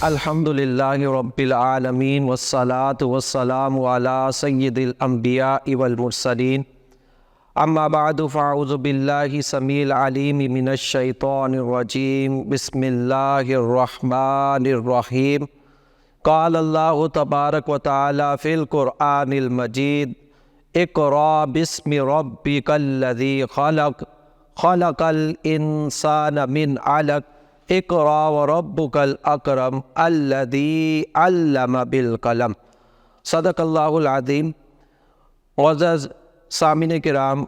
الحمدللہ رب العالمین والصلاة والسلام علی سید الانبیاء والمرسلین اما بعد فاعوذ باللہ سمیع العلیم من الشیطان الرجیم بسم اللہ الرحمن الرحیم قال اللہ تبارک و تعالی فی القرآن المجید اقرأ باسم ربک الذی خلق خلق الانسان من علق اقرأ وربک الاکرم الذی علم بالقلم۔ صدق اللہ العظیم۔ معزز سامعین کرام،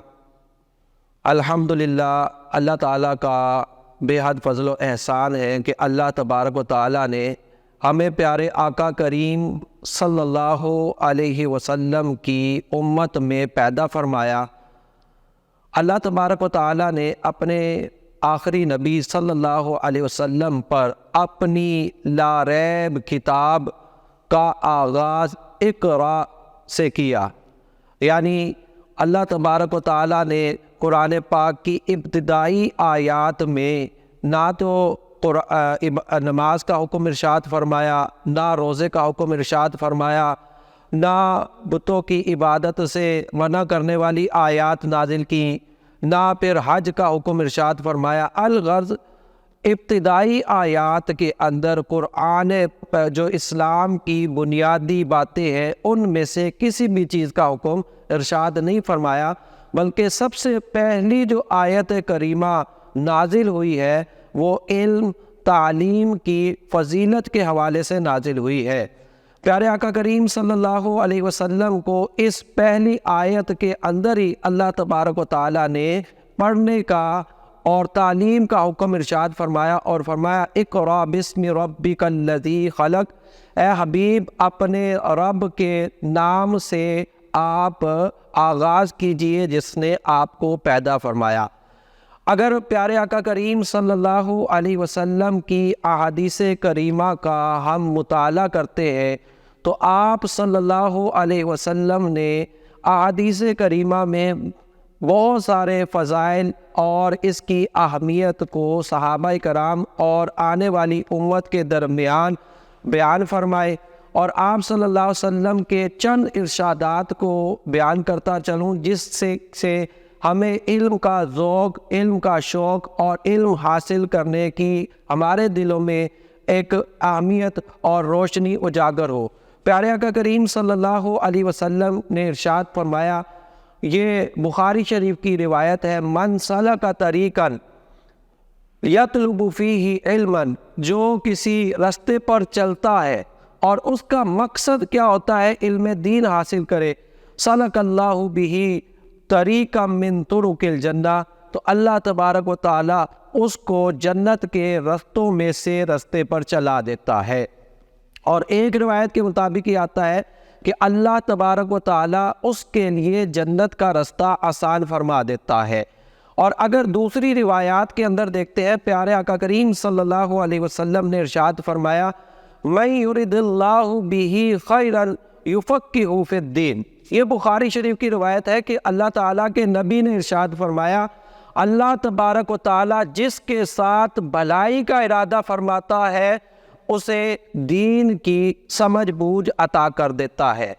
الحمدللہ اللہ تعالیٰ کا بے حد فضل و احسان ہے کہ اللہ تبارک و تعالیٰ نے ہمیں پیارے آقا کریم صلی اللہ علیہ وسلم کی امت میں پیدا فرمایا۔ اللہ تبارک و تعالیٰ نے اپنے آخری نبی صلی اللہ علیہ وسلم پر اپنی لا ریب کتاب کا آغاز اقرا سے کیا، یعنی اللہ تبارک و تعالیٰ نے قرآن پاک کی ابتدائی آیات میں نہ تو نماز کا حکم ارشاد فرمایا، نہ روزے کا حکم ارشاد فرمایا، نہ بتوں کی عبادت سے منع کرنے والی آیات نازل کی، نہ پھر حج کا حکم ارشاد فرمایا۔ الغرض ابتدائی آیات کے اندر قرآن جو اسلام کی بنیادی باتیں ہیں ان میں سے کسی بھی چیز کا حکم ارشاد نہیں فرمایا، بلکہ سب سے پہلی جو آیت کریمہ نازل ہوئی ہے وہ علم تعلیم کی فضیلت کے حوالے سے نازل ہوئی ہے۔ پیارے آقا کریم صلی اللہ علیہ وسلم کو اس پہلی آیت کے اندر ہی اللہ تبارک و تعالیٰ نے پڑھنے کا اور تعلیم کا حکم ارشاد فرمایا اور فرمایا اقرأ باسم ربک الذی خلق، اے حبیب اپنے رب کے نام سے آپ آغاز کیجئے جس نے آپ کو پیدا فرمایا۔ اگر پیارے آقا کریم صلی اللہ علیہ وسلم کی احادیث کریمہ کا ہم مطالعہ کرتے ہیں تو آپ صلی اللہ علیہ وسلم نے احادیث کریمہ میں بہت سارے فضائل اور اس کی اہمیت کو صحابہ کرام اور آنے والی امت کے درمیان بیان فرمائے، اور آپ صلی اللہ علیہ وسلم کے چند ارشادات کو بیان کرتا چلوں جس سے ہمیں علم کا ذوق، علم کا شوق اور علم حاصل کرنے کی ہمارے دلوں میں ایک اہمیت اور روشنی اجاگر ہو۔ پیارے آقا کریم صلی اللہ علیہ وسلم نے ارشاد فرمایا، یہ بخاری شریف کی روایت ہے، من سلک طریقا یطلب فیہ علما، جو کسی راستے پر چلتا ہے اور اس کا مقصد کیا ہوتا ہے علم دین حاصل کرے، سلک اللہ بہ طریقا من طرق الجنہ، تو اللہ تبارک و تعالیٰ اس کو جنت کے رستوں میں سے رستے پر چلا دیتا ہے۔ اور ایک روایت کے مطابق یہ آتا ہے کہ اللہ تبارک و تعالیٰ اس کے لیے جنت کا رستہ آسان فرما دیتا ہے۔ اور اگر دوسری روایات کے اندر دیکھتے ہیں، پیارے آقا کریم صلی اللہ علیہ وسلم نے ارشاد فرمایا، من یرد اللہ بہ خیرا یفقہہ فی الدین۔ یہ بخاری شریف کی روایت ہے کہ اللہ تعالیٰ کے نبی نے ارشاد فرمایا، اللہ تبارک و تعالیٰ جس کے ساتھ بھلائی کا ارادہ فرماتا ہے اسے دین کی سمجھ بوجھ عطا کر دیتا ہے۔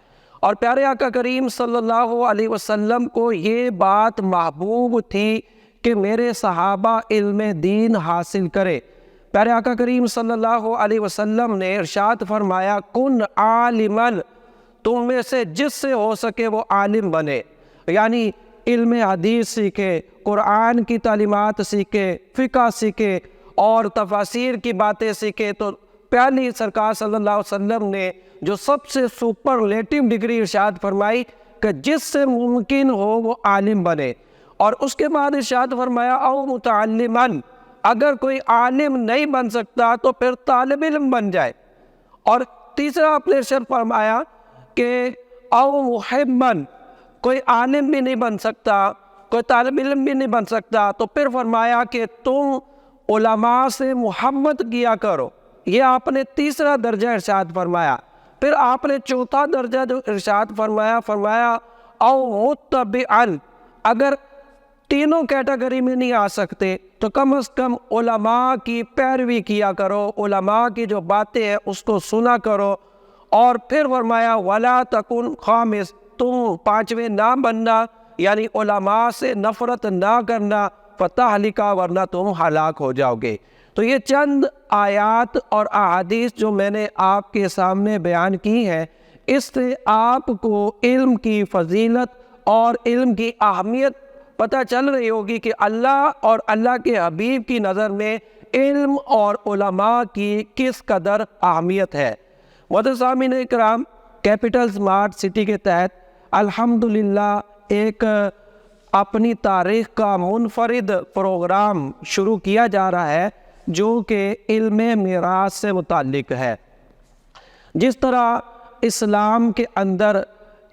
اور پیارے آقا کریم صلی اللہ علیہ وسلم کو یہ بات محبوب تھی کہ میرے صحابہ علم دین حاصل کرے۔ پیارے آقا کریم صلی اللہ علیہ وسلم نے ارشاد فرمایا، کن عالما، تم میں سے جس سے ہو سکے وہ عالم بنے، یعنی علم حدیث سیکھے، قرآن کی تعلیمات سیکھے، فقہ سیکھے اور تفاسیر کی باتیں سیکھے۔ تو پہلی سرکار صلی اللہ علیہ وسلم نے جو سب سے سپرلیٹو ڈگری ارشاد فرمائی کہ جس سے ممکن ہو وہ عالم بنے، اور اس کے بعد ارشاد فرمایا او متعلما، اگر کوئی عالم نہیں بن سکتا تو پھر طالب علم بن جائے، اور تیسرا آپ نے ارشاد فرمایا کہ او محبا، کوئی عالم بھی نہیں بن سکتا، کوئی طالب علم بھی نہیں بن سکتا تو پھر فرمایا کہ تم علماء سے محبت کیا کرو۔ یہ آپ نے تیسرا درجہ ارشاد فرمایا۔ پھر آپ نے چوتھا درجہ جو ارشاد فرمایا او متبعا، اگر تینوں کیٹیگری میں نہیں آ سکتے تو کم از کم علماء کی پیروی کیا کرو، علماء کی جو باتیں ہیں اس کو سنا کرو۔ اور پھر فرمایا وَلَا تَكُنْ خامس، تم پانچویں نہ بننا، یعنی علماء سے نفرت نہ کرنا، فَتَهْلِكَ، ورنہ تم ہلاک ہو جاؤ گے۔ تو یہ چند آیات اور احادیث جو میں نے آپ کے سامنے بیان کی ہیں، اس سے آپ کو علم کی فضیلت اور علم کی اہمیت پتہ چل رہی ہوگی کہ اللہ اور اللہ کے حبیب کی نظر میں علم اور علماء کی کس قدر اہمیت ہے۔ محترم سامعین اکرام، کیپٹل سمارٹ سٹی کے تحت الحمدللہ ایک اپنی تاریخ کا منفرد پروگرام شروع کیا جا رہا ہے جو کہ علم میراث سے متعلق ہے۔ جس طرح اسلام کے اندر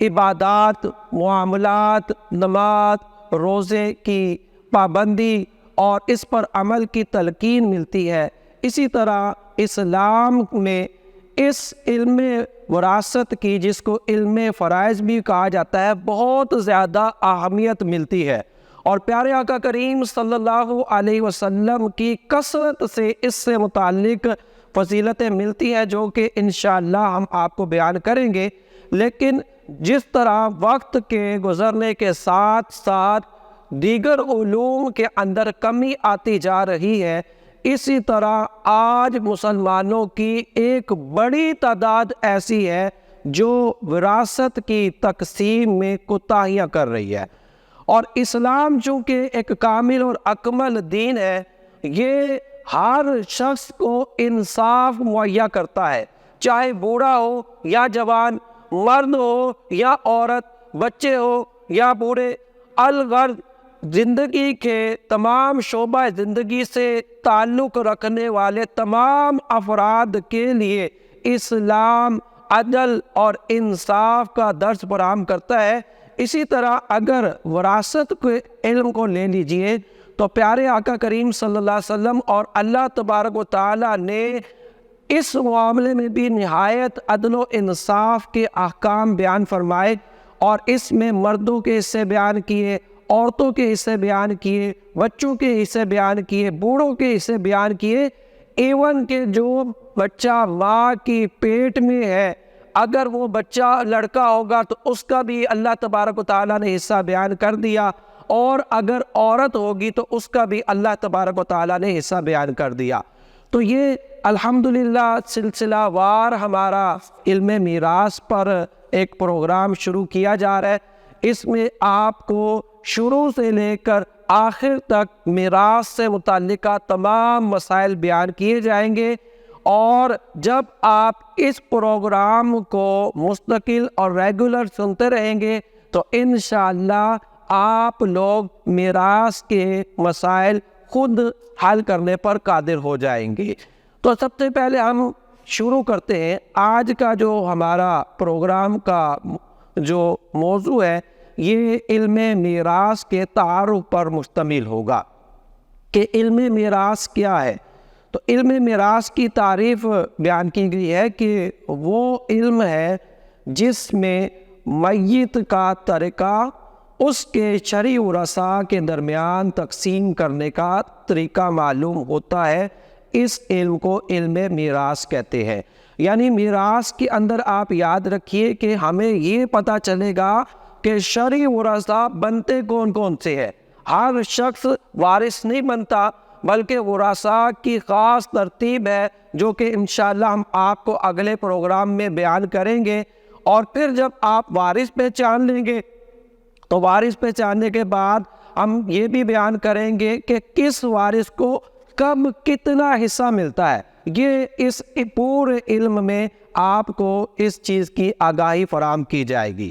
عبادات، معاملات، نماز، روزے کی پابندی اور اس پر عمل کی تلقین ملتی ہے، اسی طرح اسلام میں اس علم وراثت کی، جس کو علم فرائض بھی کہا جاتا ہے، بہت زیادہ اہمیت ملتی ہے۔ اور پیارے آقا کریم صلی اللہ علیہ وسلم کی کثرت سے اس سے متعلق فضیلتیں ملتی ہیں جو کہ انشاءاللہ ہم آپ کو بیان کریں گے۔ لیکن جس طرح وقت کے گزرنے کے ساتھ ساتھ دیگر علوم کے اندر کمی آتی جا رہی ہے، اسی طرح آج مسلمانوں کی ایک بڑی تعداد ایسی ہے جو وراثت کی تقسیم میں کوتاہیاں کر رہی ہے۔ اور اسلام چونکہ ایک کامل اور اکمل دین ہے، یہ ہر شخص کو انصاف مہیا کرتا ہے، چاہے بوڑھا ہو یا جوان، مرد ہو یا عورت، بچے ہو یا بوڑھے، الغرض زندگی کے تمام شعبہ زندگی سے تعلق رکھنے والے تمام افراد کے لیے اسلام عدل اور انصاف کا درس فراہم کرتا ہے۔ اسی طرح اگر وراثت کے علم کو لے لیجئے تو پیارے آقا کریم صلی اللہ علیہ وسلم اور اللہ تبارک و تعالی نے اس معاملے میں بھی نہایت عدل و انصاف کے احکام بیان فرمائے، اور اس میں مردوں کے حصے بیان کیے، عورتوں کے حصے بیان کیے، بچوں کے حصے بیان کیے، بوڑھوں کے حصے بیان کیے، ایون کہ جو بچہ ماں کی پیٹ میں ہے، اگر وہ بچہ لڑکا ہوگا تو اس کا بھی اللہ تبارک و تعالیٰ نے حصہ بیان کر دیا، اور اگر عورت ہوگی تو اس کا بھی اللہ تبارک و تعالیٰ نے حصہ بیان کر دیا۔ تو یہ الحمدللہ سلسلہ وار ہمارا علم میراث پر ایک پروگرام شروع کیا جا رہا ہے۔ اس میں آپ کو شروع سے لے کر آخر تک میراث سے متعلقہ تمام مسائل بیان کیے جائیں گے، اور جب آپ اس پروگرام کو مستقل اور ریگولر سنتے رہیں گے تو انشاءاللہ آپ لوگ میراث کے مسائل خود حل کرنے پر قادر ہو جائیں گے۔ تو سب سے پہلے ہم شروع کرتے ہیں۔ آج کا جو ہمارا پروگرام کا جو موضوع ہے یہ علم میراث کے تعارف پر مشتمل ہوگا کہ علم میراث کیا ہے۔ تو علم میراث کی تعریف بیان کی گئی ہے کہ وہ علم ہے جس میں میت کا ترکہ اس کے شرعی ورثاء کے درمیان تقسیم کرنے کا طریقہ معلوم ہوتا ہے، اس علم کو علم میراث کہتے ہیں۔ یعنی میراث کے اندر آپ یاد رکھیے کہ ہمیں یہ پتہ چلے گا کہ شرعی ورثاء بنتے کون کون سے ہیں۔ ہر شخص وارث نہیں بنتا، بلکہ ورثاء کی خاص ترتیب ہے جو کہ انشاءاللہ ہم آپ کو اگلے پروگرام میں بیان کریں گے۔ اور پھر جب آپ وارث پہچان لیں گے تو وارث پہچاننے کے بعد ہم یہ بھی بیان کریں گے کہ کس وارث کو کب کتنا حصہ ملتا ہے۔ یہ اس پورے علم میں آپ کو اس چیز کی آگاہی فراہم کی جائے گی۔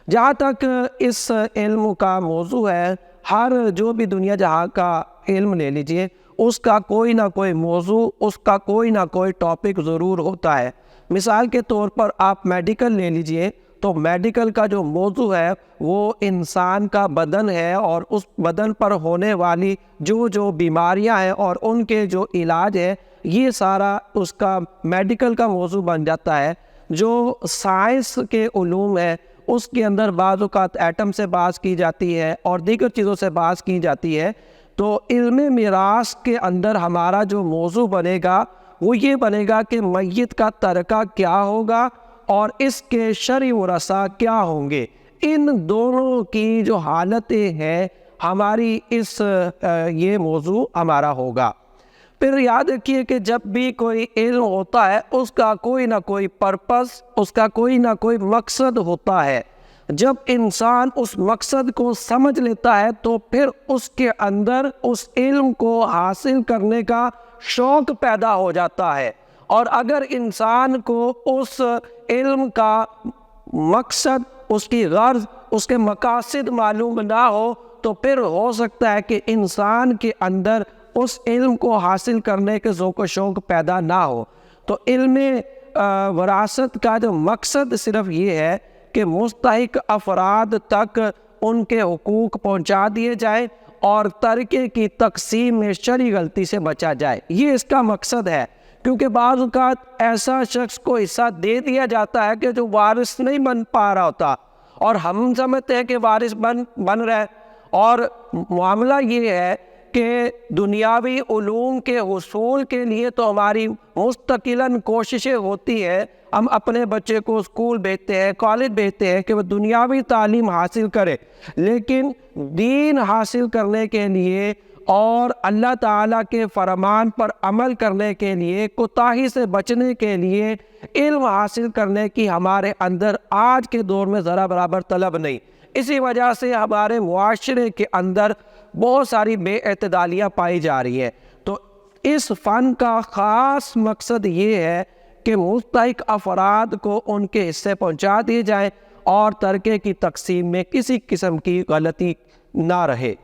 جہاں تک اس علم کا موضوع ہے، ہر جو بھی دنیا جہاں کا علم لے لیجئے، اس کا کوئی نہ کوئی موضوع، اس کا کوئی نہ کوئی ٹاپک ضرور ہوتا ہے۔ مثال کے طور پر آپ میڈیکل لے لیجئے تو میڈیکل کا جو موضوع ہے وہ انسان کا بدن ہے، اور اس بدن پر ہونے والی جو بیماریاں ہیں اور ان کے جو علاج ہے، یہ سارا اس کا میڈیکل کا موضوع بن جاتا ہے۔ جو سائنس کے علوم ہیں اس کے اندر بعض اوقات ایٹم سے بحث کی جاتی ہے اور دیگر چیزوں سے بحث کی جاتی ہے، تو علم میراث کے اندر ہمارا جو موضوع بنے گا وہ یہ بنے گا کہ میت کا ترکہ کیا ہوگا اور اس کے شرعی ورثاء کیا ہوں گے۔ ان دونوں کی جو حالتیں ہیں ہماری یہ موضوع ہمارا ہوگا۔ پھر یاد رکھیے کہ جب بھی کوئی علم ہوتا ہے اس کا کوئی نہ کوئی پرپس، اس کا کوئی نہ کوئی مقصد ہوتا ہے۔ جب انسان اس مقصد کو سمجھ لیتا ہے تو پھر اس کے اندر اس علم کو حاصل کرنے کا شوق پیدا ہو جاتا ہے، اور اگر انسان کو اس علم کا مقصد، اس کی غرض، اس کے مقاصد معلوم نہ ہو تو پھر ہو سکتا ہے کہ انسان کے اندر اس علم کو حاصل کرنے کے ذوق و شوق پیدا نہ ہو۔ تو علم وراثت کا جو مقصد صرف یہ ہے کہ مستحق افراد تک ان کے حقوق پہنچا دیے جائیں اور ترکے کی تقسیم میں شرعی غلطی سے بچا جائے، یہ اس کا مقصد ہے۔ کیونکہ بعض اوقات ایسا شخص کو حصہ دے دیا جاتا ہے کہ جو وارث نہیں بن پا رہا ہوتا، اور ہم سمجھتے ہیں کہ وارث بن رہا ہے، اور معاملہ یہ ہے کہ دنیاوی علوم کے حصول کے لیے تو ہماری مستقلاً کوششیں ہوتی ہیں، ہم اپنے بچے کو اسکول بھیجتے ہیں، کالج بھیجتے ہیں کہ وہ دنیاوی تعلیم حاصل کرے، لیکن دین حاصل کرنے کے لیے اور اللہ تعالیٰ کے فرمان پر عمل کرنے کے لیے، کوتاہی سے بچنے کے لیے علم حاصل کرنے کی ہمارے اندر آج کے دور میں ذرا برابر طلب نہیں۔ اسی وجہ سے ہمارے معاشرے کے اندر بہت ساری بے اعتدالیاں پائی جا رہی ہیں۔ تو اس فن کا خاص مقصد یہ ہے کہ مستحق افراد کو ان کے حصے پہنچا دیے جائیں اور ترکے کی تقسیم میں کسی قسم کی غلطی نہ رہے۔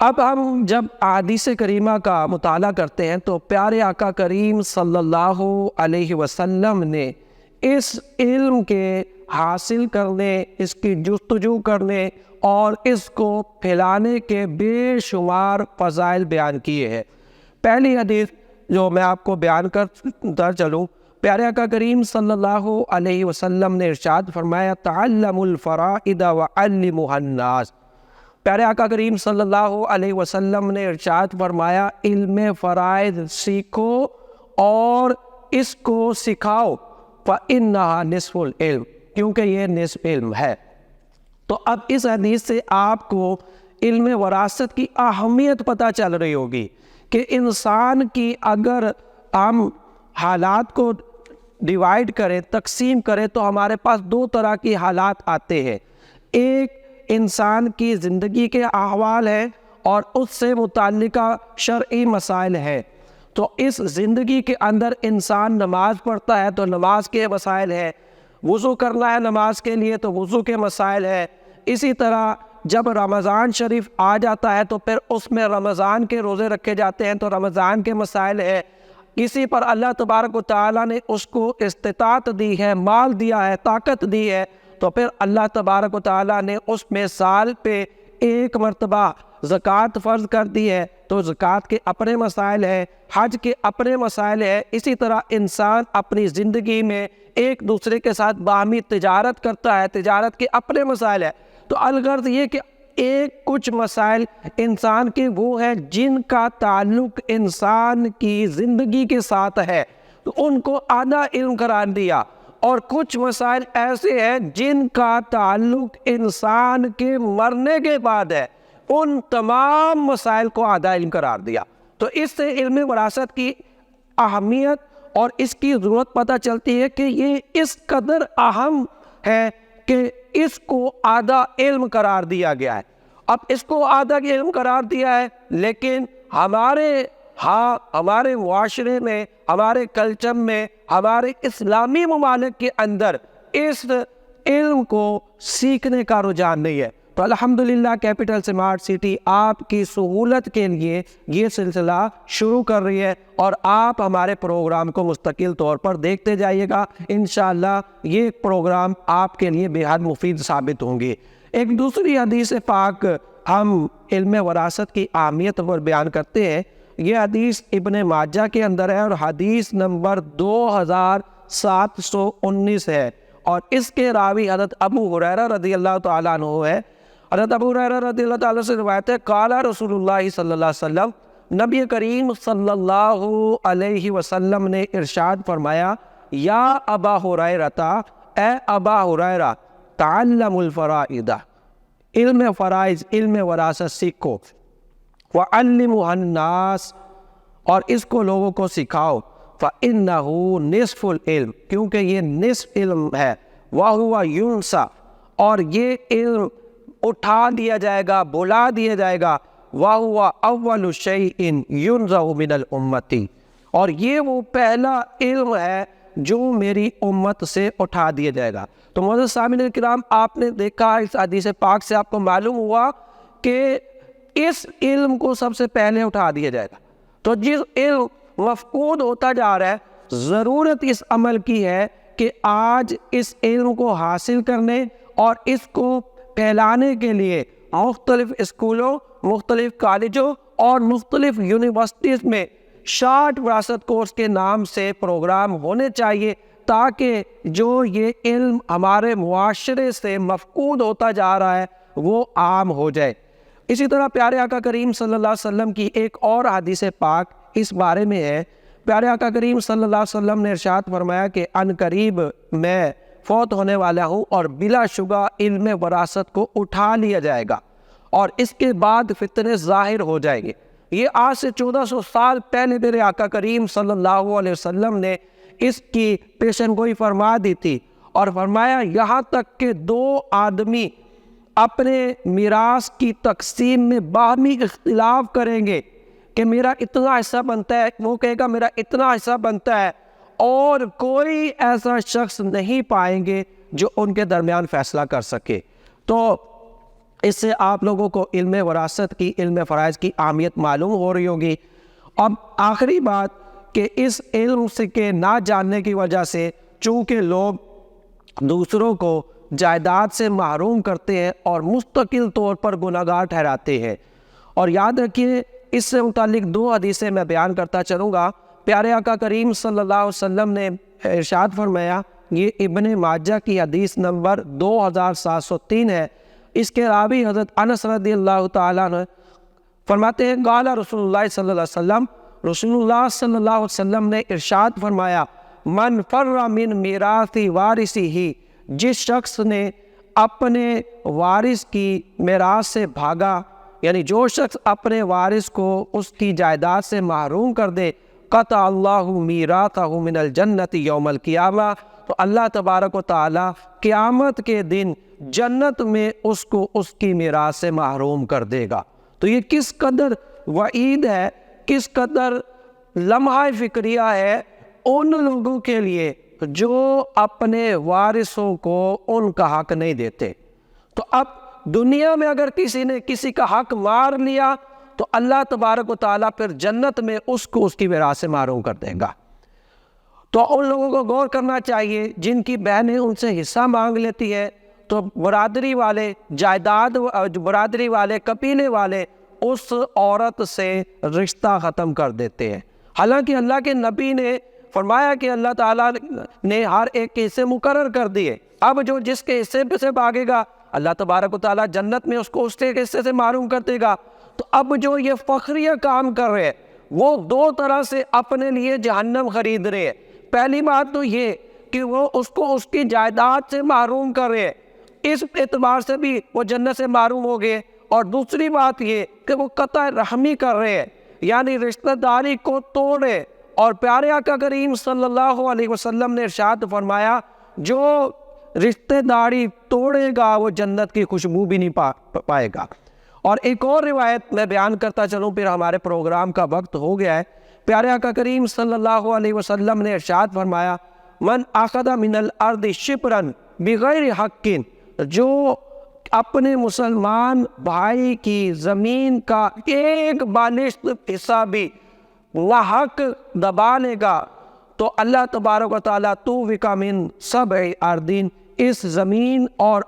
اب ہم جب احادیث کریمہ کا مطالعہ کرتے ہیں تو پیارے آقا کریم صلی اللہ علیہ وسلم نے اس علم کے حاصل کرنے، اس کی جستجو کرنے اور اس کو پھیلانے کے بے شمار فضائل بیان کیے ہیں۔ پہلی حدیث جو میں آپ کو بیان کرتا چلوں، پیارے آقا کریم صلی اللہ علیہ وسلم نے ارشاد فرمایا تعلموا الفرائض وعلموها الناس۔ پیارے آقا کریم صلی اللہ علیہ وسلم نے ارشاد فرمایا علم فرائض سیکھو اور اس کو سکھاؤ، فَإِنَّهَا نِصْفُ الْعِلْمِ، کیونکہ یہ نصف علم ہے۔ تو اب اس حدیث سے آپ کو علم وراثت کی اہمیت پتہ چل رہی ہوگی کہ انسان کی اگر ہم حالات کو ڈیوائیڈ کریں، تقسیم کریں، تو ہمارے پاس دو طرح کی حالات آتے ہیں۔ ایک انسان کی زندگی کے احوال ہیں اور اس سے متعلقہ شرعی مسائل ہیں۔ تو اس زندگی کے اندر انسان نماز پڑھتا ہے تو نماز کے مسائل ہیں، وضو کرنا ہے نماز کے لیے تو وضو کے مسائل ہیں۔ اسی طرح جب رمضان شریف آ جاتا ہے تو پھر اس میں رمضان کے روزے رکھے جاتے ہیں تو رمضان کے مسائل ہیں۔ کسی پر اللہ تبارک و تعالیٰ نے اس کو استطاعت دی ہے، مال دیا ہے، طاقت دی ہے، تو پھر اللہ تبارک و تعالیٰ نے اس میں سال پہ ایک مرتبہ زکوٰۃ فرض کر دی ہے، تو زکوٰۃ کے اپنے مسائل ہیں، حج کے اپنے مسائل ہیں۔ اسی طرح انسان اپنی زندگی میں ایک دوسرے کے ساتھ باہمی تجارت کرتا ہے، تجارت کے اپنے مسائل ہیں۔ تو الغرض یہ کہ ایک کچھ مسائل انسان کے وہ ہیں جن کا تعلق انسان کی زندگی کے ساتھ ہے، تو ان کو آدھا علم قرار دیا، اور کچھ مسائل ایسے ہیں جن کا تعلق انسان کے مرنے کے بعد ہے، ان تمام مسائل کو آدھا علم قرار دیا۔ تو اس سے علم وراثت کی اہمیت اور اس کی ضرورت پتہ چلتی ہے کہ یہ اس قدر اہم ہے کہ اس کو آدھا علم قرار دیا گیا ہے۔ اب اس کو آدھا علم قرار دیا ہے، لیکن ہمارے معاشرے میں، ہمارے کلچر میں، ہمارے اسلامی ممالک کے اندر اس علم کو سیکھنے کا رجحان نہیں ہے۔ تو الحمدللہ کیپٹل سمارٹ سٹی آپ کی سہولت کے لیے یہ سلسلہ شروع کر رہی ہے، اور آپ ہمارے پروگرام کو مستقل طور پر دیکھتے جائیے گا۔ انشاءاللہ یہ پروگرام آپ کے لیے بے حد مفید ثابت ہوں گے۔ ایک دوسری حدیث پاک ہم علم وراثت کی اہمیت پر بیان کرتے ہیں۔ یہ حدیث ابن ماجہ کے اندر ہے اور حدیث نمبر 2719 ہے، اور اس کے راوی حضرت ابو ہریرہ رضی اللہ تعالیٰ عنہ ہے۔ حضرت ابو ہریرہ رضی اللہ تعالیٰ سے روایت ہے، قال رسول اللہ صلی اللہ علیہ وسلم، نبی کریم صلی اللہ علیہ وسلم نے ارشاد فرمایا، یا ابا ہریرہ، اے ابا ہریرہ، تعلم الفرائض، علم فرائض، علم وراثت سیکھو، وعلموا الناس، اور اس کو لوگوں کو سکھاؤ، فإنہ نصف العلم، کیونکہ یہ نصف علم ہے، وَهُوَ يُنسَى، اور یہ علم اٹھا دیا جائے گا، بلا دیا جائے گا، وَهُوَ أَوَّلُ شَيْءٍ يُنزَعُ مِنَ الْأُمَّةِ، اور یہ وہ پہلا علم ہے جو میری امت سے اٹھا دیا جائے گا۔ تو معزز سامعین کرام، آپ نے دیکھا اس حدیث پاک سے آپ کو معلوم ہوا کہ اس علم کو سب سے پہلے اٹھا دیا جائے گا۔ تو جس علم مفقود ہوتا جا رہا ہے، ضرورت اس عمل کی ہے کہ آج اس علم کو حاصل کرنے اور اس کو پھیلانے کے لیے مختلف اسکولوں، مختلف کالجوں اور مختلف یونیورسٹیز میں شارٹ وراثت کورس کے نام سے پروگرام ہونے چاہیے، تاکہ جو یہ علم ہمارے معاشرے سے مفقود ہوتا جا رہا ہے وہ عام ہو جائے۔ اسی طرح پیارے آقا کریم صلی اللہ علیہ وسلم کی ایک اور حدیث پاک اس بارے میں ہے۔ پیارے آقا کریم صلی اللہ علیہ وسلم نے ارشاد فرمایا کہ ان قریب میں فوت ہونے والا ہوں اور بلا شبہ علم وراثت کو اٹھا لیا جائے گا، اور اس کے بعد فتنے ظاہر ہو جائیں گے۔ یہ آج سے 1400 سال پہلے میرے آقا کریم صلی اللہ علیہ وسلم نے اس کی پیشن گوئی فرما دی تھی، اور فرمایا یہاں تک کہ دو آدمی اپنے میراث کی تقسیم میں باہمی اختلاف کریں گے کہ میرا اتنا حصہ بنتا ہے، وہ کہے گا میرا اتنا حصہ بنتا ہے، اور کوئی ایسا شخص نہیں پائیں گے جو ان کے درمیان فیصلہ کر سکے۔ تو اس سے آپ لوگوں کو علم وراثت کی، علم فرائض کی اہمیت معلوم ہو رہی ہوگی۔ اب آخری بات کہ اس علم سے کے نہ جاننے کی وجہ سے چونکہ لوگ دوسروں کو جائیداد سے محروم کرتے ہیں اور مستقل طور پر گناہگار ٹھہراتے ہیں، اور یاد رکھیے اس سے متعلق دو حدیثیں میں بیان کرتا چلوں گا۔ پیارے آقا کریم صلی اللہ علیہ وسلم نے ارشاد فرمایا، یہ ابن ماجہ کی حدیث نمبر 2703 ہے، اس کے راوی حضرت انس رضی اللہ تعالیٰ عنہ فرماتے ہیں، قال رسول اللہ صلی اللہ علیہ وسلم، رسول اللہ صلی اللہ علیہ وسلم نے ارشاد فرمایا، من فر من میراث وارثہ، جس شخص نے اپنے وارث کی میراث سے بھاگا، یعنی جو شخص اپنے وارث کو اس کی جائیداد سے محروم کر دے، قطع اللہ میراثہ من الجنت یوم القیامہ، تو اللہ تبارک و تعالی قیامت کے دن جنت میں اس کو اس کی میراث سے محروم کر دے گا۔ تو یہ کس قدر وعید ہے، کس قدر لمحہ فکریہ ہے ان لوگوں کے لیے جو اپنے وارثوں کو ان کا حق نہیں دیتے۔ تو اب دنیا میں اگر کسی نے کسی کا حق مار لیا تو اللہ تبارک و تعالیٰ پھر جنت میں اس کو اس کی میراث سے محروم کر دے گا۔ تو ان لوگوں کو غور کرنا چاہیے جن کی بہنیں ان سے حصہ مانگ لیتی ہے، تو برادری والے، جائیداد برادری والے، قبیلے والے اس عورت سے رشتہ ختم کر دیتے ہیں، حالانکہ اللہ کے نبی نے فرمایا کہ اللہ تعالیٰ نے ہر ایک کے حصے مقرر کر دیے۔ اب جو جس کے حصے پہ سے بھاگے گا اللہ تبارک و تعالیٰ جنت میں اس کو اس کے حصے سے محروم کر دے گا۔ تو اب جو یہ فخریہ کام کر رہے ہیں وہ دو طرح سے اپنے لیے جہنم خرید رہے ہیں۔ پہلی بات تو یہ کہ وہ اس کو اس کی جائیداد سے محروم کر رہے ہیں، اس اعتبار سے بھی وہ جنت سے محروم ہو گئے، اور دوسری بات یہ کہ وہ قطع رحمی کر رہے ہیں، یعنی رشتہ داری کو توڑے۔ اور پیارے آقا کریم صلی اللہ علیہ وسلم نے ارشاد فرمایا، جو رشتہ داری توڑے گا وہ جنت کی خوشبو بھی نہیں پائے گا۔ اور ایک اور روایت میں بیان کرتا چلوں، پھر ہمارے پروگرام کا وقت ہو گیا ہے۔ پیارے آقا کریم صلی اللہ علیہ وسلم نے ارشاد فرمایا، من اخذ من الارض شبرا بغیر حق، جو اپنے مسلمان بھائی کی زمین کا ایک بالشت حصہ بھی ناحق دبا لے گا تو اللہ تبارک و تعالیٰ توفق من سبع اراضین، اس زمین اور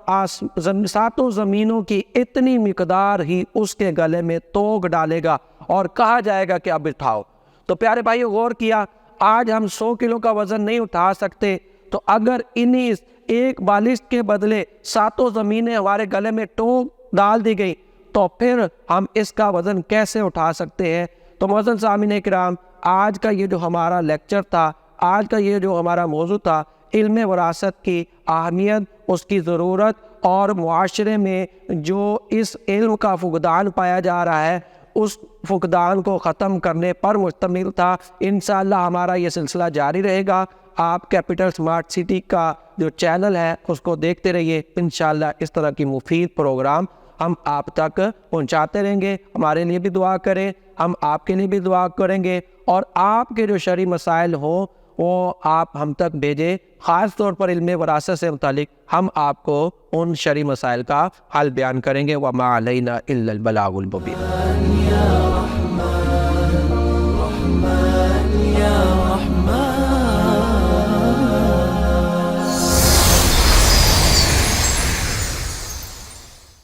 ساتوں زمینوں کی اتنی مقدار ہی اس کے گلے میں توق ڈالے گا، اور کہا جائے گا کہ اب اٹھاؤ۔ تو پیارے بھائی غور کیا، آج ہم 100 کلو کا وزن نہیں اٹھا سکتے تو اگر انہی ایک بالشت کے بدلے 7 زمینیں ہمارے گلے میں ٹوک ڈال دی گئی تو پھر ہم اس کا وزن کیسے اٹھا سکتے ہیں؟ تو معزز سامعین کرام، آج کا یہ جو ہمارا لیکچر تھا، آج کا یہ جو ہمارا موضوع تھا، علم وراثت کی اہمیت، اس کی ضرورت، اور معاشرے میں جو اس علم کا فقدان پایا جا رہا ہے اس فقدان کو ختم کرنے پر مشتمل تھا۔ انشاءاللہ ہمارا یہ سلسلہ جاری رہے گا۔ آپ کیپٹل سمارٹ سٹی کا جو چینل ہے اس کو دیکھتے رہیے، انشاءاللہ اس طرح کی مفید پروگرام ہم آپ تک پہنچاتے رہیں گے۔ ہمارے لیے بھی دعا کریں، ہم آپ کے لیے بھی دعا کریں گے، اور آپ کے جو شرعی مسائل ہوں وہ آپ ہم تک بھیجیں، خاص طور پر علم وراثت سے متعلق ہم آپ کو ان شرعی مسائل کا حل بیان کریں گے۔ وَمَا عَلَيْنَا إِلَّا الْبَلَاغُ الْمُبِينُ۔